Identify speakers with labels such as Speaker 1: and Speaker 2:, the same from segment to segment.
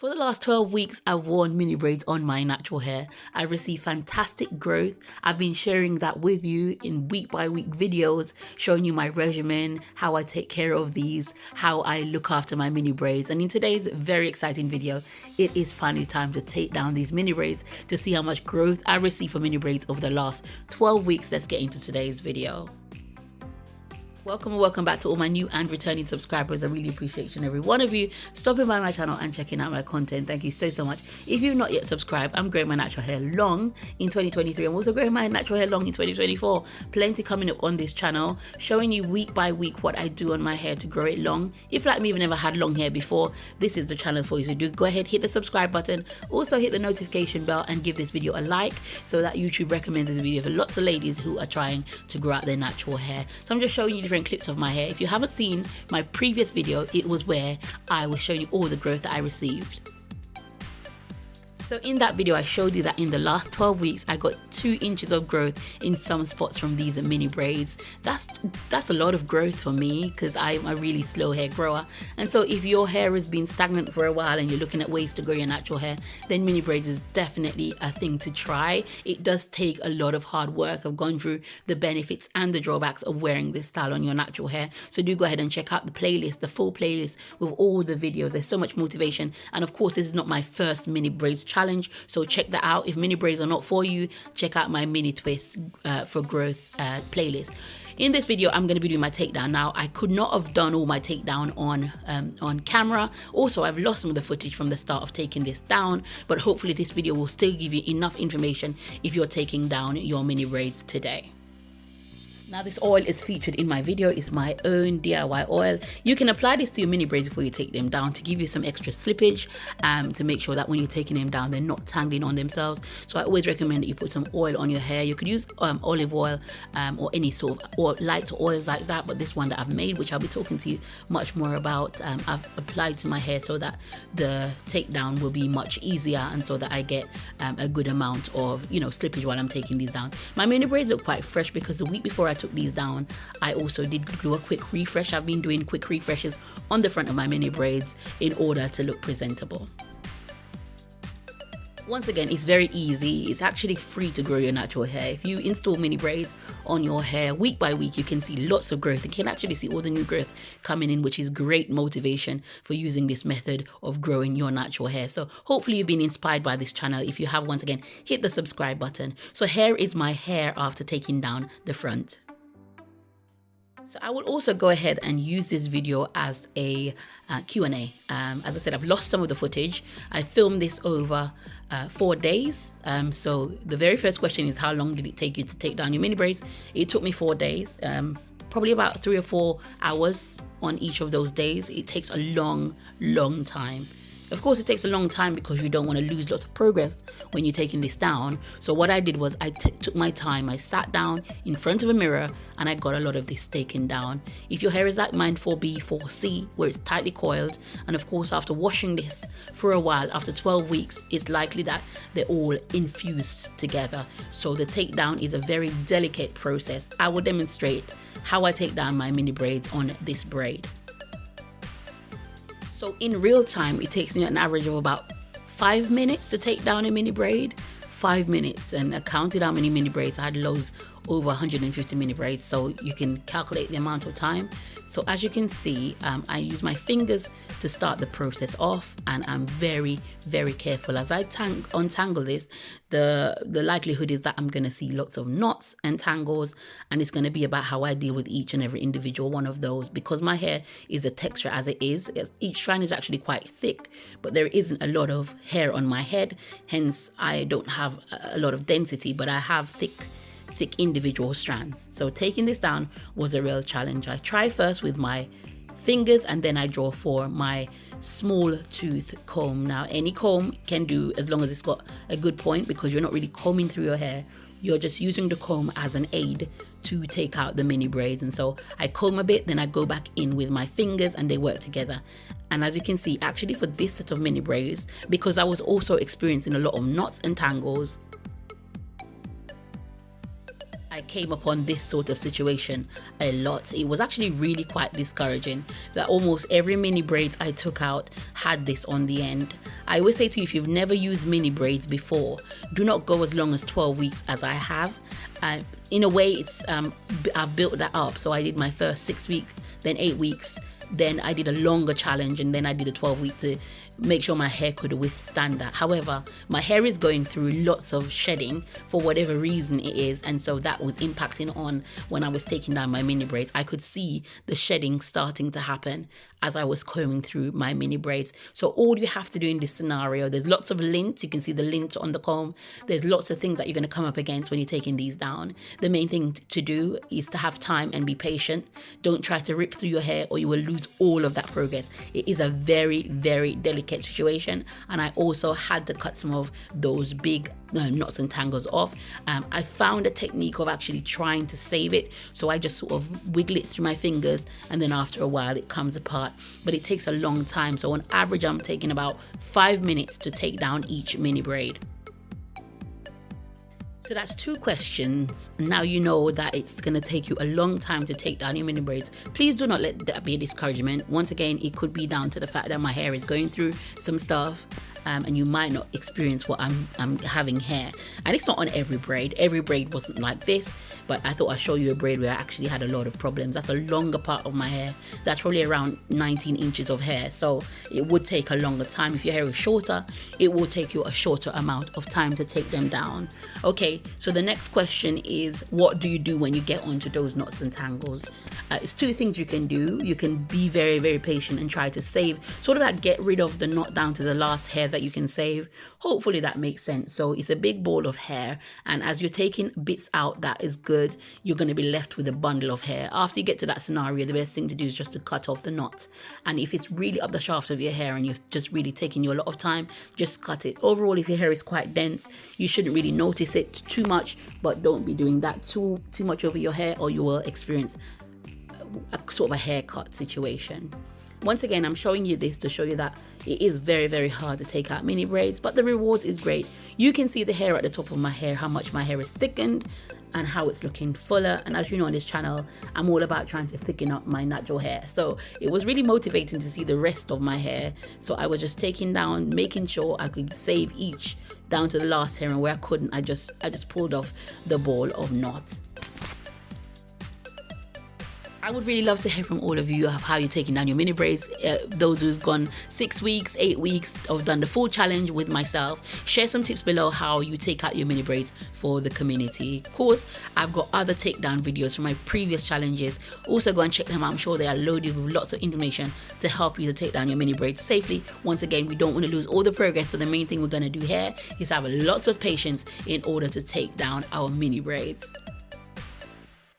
Speaker 1: For the last 12 weeks, I've worn mini braids on my natural hair. I've received fantastic growth. I've been sharing that with you in week by week videos, showing you my regimen, how I take care of these, how I look after my mini braids. And in today's very exciting video, it is finally time to take down these mini braids to see how much growth I received for mini braids over the last 12 weeks. Let's get into today's video. Welcome and welcome back to all my new and returning subscribers. I really appreciate each and every one of you stopping by my channel and checking out my content. Thank you so much. If you've not yet subscribed, I'm growing my natural hair long in 2023. I'm also growing my natural hair long in 2024. Plenty coming up on this channel, showing you week by week what I do on my hair to grow it long. If like me, you've never had long hair before, this is the channel for you to do. Go ahead, hit the subscribe button. Also hit the notification bell and give this video a like so that YouTube recommends this video for lots of ladies who are trying to grow out their natural hair. So I'm just showing you different clips of my hair. If you haven't seen my previous video, it was where I was showing you all the growth that I received. So in that video, I showed you that in the last 12 weeks, I got 2 inches of growth in some spots from these mini braids. That's a lot of growth for me because I'm a really slow hair grower. And so if your hair has been stagnant for a while and you're looking at ways to grow your natural hair, then mini braids is definitely a thing to try. It does take a lot of hard work. I've gone through the benefits and the drawbacks of wearing this style on your natural hair. So do go ahead and check out the playlist, the full playlist with all the videos. There's so much motivation. And of course, this is not my first mini braids challenge, so check that out. If mini braids are not for you, check out my mini twist for growth playlist. In this video, I'm going to be doing my takedown. Now, I could not have done all my takedown on camera. Also, I've lost some of the footage from the start of taking this down, but hopefully this video will still give you enough information if you're taking down your mini braids today. Now, this oil is featured in my video. It's my own DIY oil. You can apply this to your mini braids before you take them down to give you some extra slippage, to make sure that when you're taking them down, they're not tangling on themselves. So I always recommend that you put some oil on your hair. You could use olive oil or any sort of light oils like that, but this one that I've made, which I'll be talking to you much more about, I've applied to my hair so that the takedown will be much easier and so that I get a good amount of slippage while I'm taking these down. My mini braids look quite fresh because the week before I took these down, I also did do a quick refresh. I've been doing quick refreshes on the front of my mini braids in order to look presentable. Once again, it's very easy. It's actually free to grow your natural hair. If you install mini braids on your hair week by week, you can see lots of growth. You can actually see all the new growth coming in, which is great motivation for using this method of growing your natural hair. So hopefully you've been inspired by this channel. If you have, once again, hit the subscribe button. So here is my hair after taking down the front. So I will also go ahead and use this video as a Q&A. As I said, I've lost some of the footage. I filmed this over 4 days. So the very first question is, how long did it take you to take down your mini braids? It took me 4 days, probably about 3 or 4 hours on each of those days. It takes a long time. Of course, it takes a long time because you don't want to lose lots of progress when you're taking this down. So what I did was I took my time. I sat down in front of a mirror and I got a lot of this taken down. If your hair is like mine, 4B, 4C, where it's tightly coiled, and of course, after washing this for a while, after 12 weeks, it's likely that they're all infused together. So the takedown is a very delicate process. I will demonstrate how I take down my mini braids on this braid. So in real time, it takes me an average of about 5 minutes to take down a mini braid. 5 minutes, and I counted how many mini braids. I had loads, over 150 mini braids, so you can calculate the amount of time. So as you can see, I use my fingers to start the process off, and I'm very careful. As I untangle this, the likelihood is that I'm going to see lots of knots and tangles, and it's going to be about how I deal with each and every individual one of those. Because my hair is a texture as it is, each strand is actually quite thick, but there isn't a lot of hair on my head, hence I don't have a lot of density, but I have thick individual strands. So taking this down was a real challenge. I try first with my fingers and then I draw for my small tooth comb. Now any comb can do as long as it's got a good point, because you're not really combing through your hair, you're just using the comb as an aid to take out the mini braids. And so I comb a bit, then I go back in with my fingers and they work together. And as you can see, actually for this set of mini braids, because I was also experiencing a lot of knots and tangles, I came upon this sort of situation a lot. It was actually really quite discouraging that almost every mini braids I took out had this on the end. I always say to you, if you've never used mini braids before, do not go as long as 12 weeks as I have. In a way, it's I've built that up. So I did my first 6 weeks, then 8 weeks, then I did a longer challenge, and then I did a 12-week to make sure my hair could withstand that. However, my hair is going through lots of shedding for whatever reason it is, and so that was impacting on when I was taking down my mini braids. I could see the shedding starting to happen as I was combing through my mini braids. So all you have to do in this scenario, there's lots of lint. You can see the lint on the comb. There's lots of things that you're going to come up against when you're taking these down. The main thing to do is to have time and be patient. Don't try to rip through your hair or you will lose all of that progress. It is a very, very delicate situation, and I also had to cut some of those big knots and tangles off. I found a technique of actually trying to save it, so I just sort of wiggle it through my fingers, and then after a while it comes apart, but it takes a long time. So on average I'm taking about 5 minutes to take down each mini braid. So that's 2 questions. Now you know that it's going to take you a long time to take down your mini braids. Please do not let that be a discouragement. Once again, it could be down to the fact that my hair is going through some stuff. And you might not experience what I'm having here. And it's not on every braid. Every braid wasn't like this, but I thought I'd show you a braid where I actually had a lot of problems. That's a longer part of my hair. That's probably around 19 inches of hair. So it would take a longer time. If your hair is shorter, it will take you a shorter amount of time to take them down. Okay, so the next question is, what do you do when you get onto those knots and tangles? It's 2 things you can do. You can be very, very patient and try to save, sort of like get rid of the knot down to the last hair that you can save. Hopefully that makes sense. So it's a big ball of hair, and as you're taking bits out that is good, you're going to be left with a bundle of hair. After you get to that scenario, the best thing to do is just to cut off the knot. And if it's really up the shaft of your hair and you're just really taking you a lot of time, just cut it. Overall, if your hair is quite dense, you shouldn't really notice it too much, but don't be doing that too much over your hair, or you will experience a sort of a haircut situation. Once again, I'm showing you this to show you that it is very, very hard to take out mini braids, but the rewards is great. You can see the hair at the top of my hair, how much my hair is thickened and how it's looking fuller. And as you know, on this channel, I'm all about trying to thicken up my natural hair. So it was really motivating to see the rest of my hair. So I was just taking down, making sure I could save each down to the last hair, and where I couldn't, I just pulled off the ball of knot. I would really love to hear from all of you of how you're taking down your mini braids. Those who've gone 6 weeks, 8 weeks, or done the full challenge with myself. Share some tips below how you take out your mini braids for the community. Of course, I've got other takedown videos from my previous challenges. Also go and check them out. I'm sure they are loaded with lots of information to help you to take down your mini braids safely. Once again, we don't want to lose all the progress, so the main thing we're going to do here is have lots of patience in order to take down our mini braids.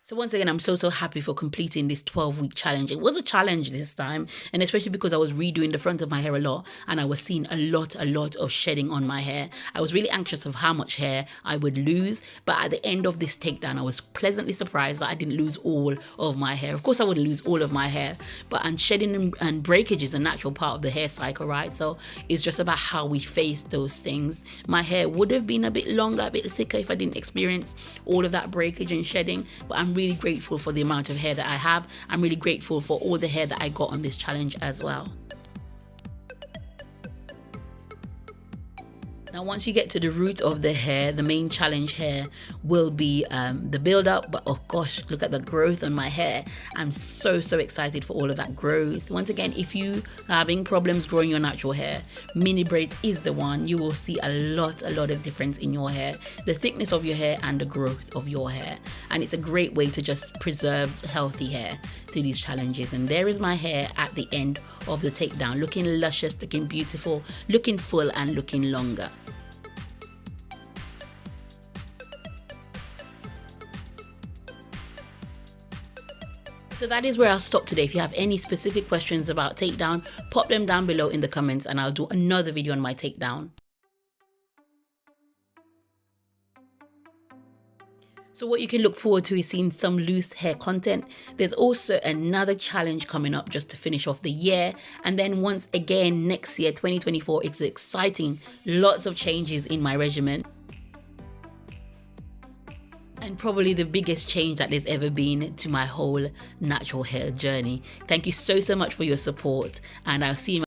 Speaker 1: So once again, I'm so happy for completing this 12-week challenge. It was a challenge this time, and especially because I was redoing the front of my hair a lot, and I was seeing a lot of shedding on my hair. I was really anxious of how much hair I would lose, but at the end of this takedown, I was pleasantly surprised that I didn't lose all of my hair. Of course, I wouldn't lose all of my hair, but shedding and breakage is a natural part of the hair cycle, right? So it's just about how we face those things. My hair would have been a bit longer, a bit thicker if I didn't experience all of that breakage and shedding, but I'm really grateful for the amount of hair that I have. I'm really grateful for all the hair that I got on this challenge as well. Now, once you get to the root of the hair, the main challenge here will be the build-up. But oh gosh, look at the growth on my hair. I'm so excited for all of that growth. Once again, if you are having problems growing your natural hair, mini braids is the one. You will see a lot of difference in your hair, the thickness of your hair and the growth of your hair. And it's a great way to just preserve healthy hair through these challenges. And there is my hair at the end of the takedown, looking luscious, looking beautiful, looking full and looking longer. So that is where I'll stop today. If you have any specific questions about takedown, pop them down below in the comments and I'll do another video on my takedown. So what you can look forward to is seeing some loose hair content. There's also another challenge coming up just to finish off the year. And then once again, next year, 2024, it's exciting. Lots of changes in my regimen. and probably the biggest change that there's ever been to my whole natural hair journey. Thank you so much for your support, and I'll see you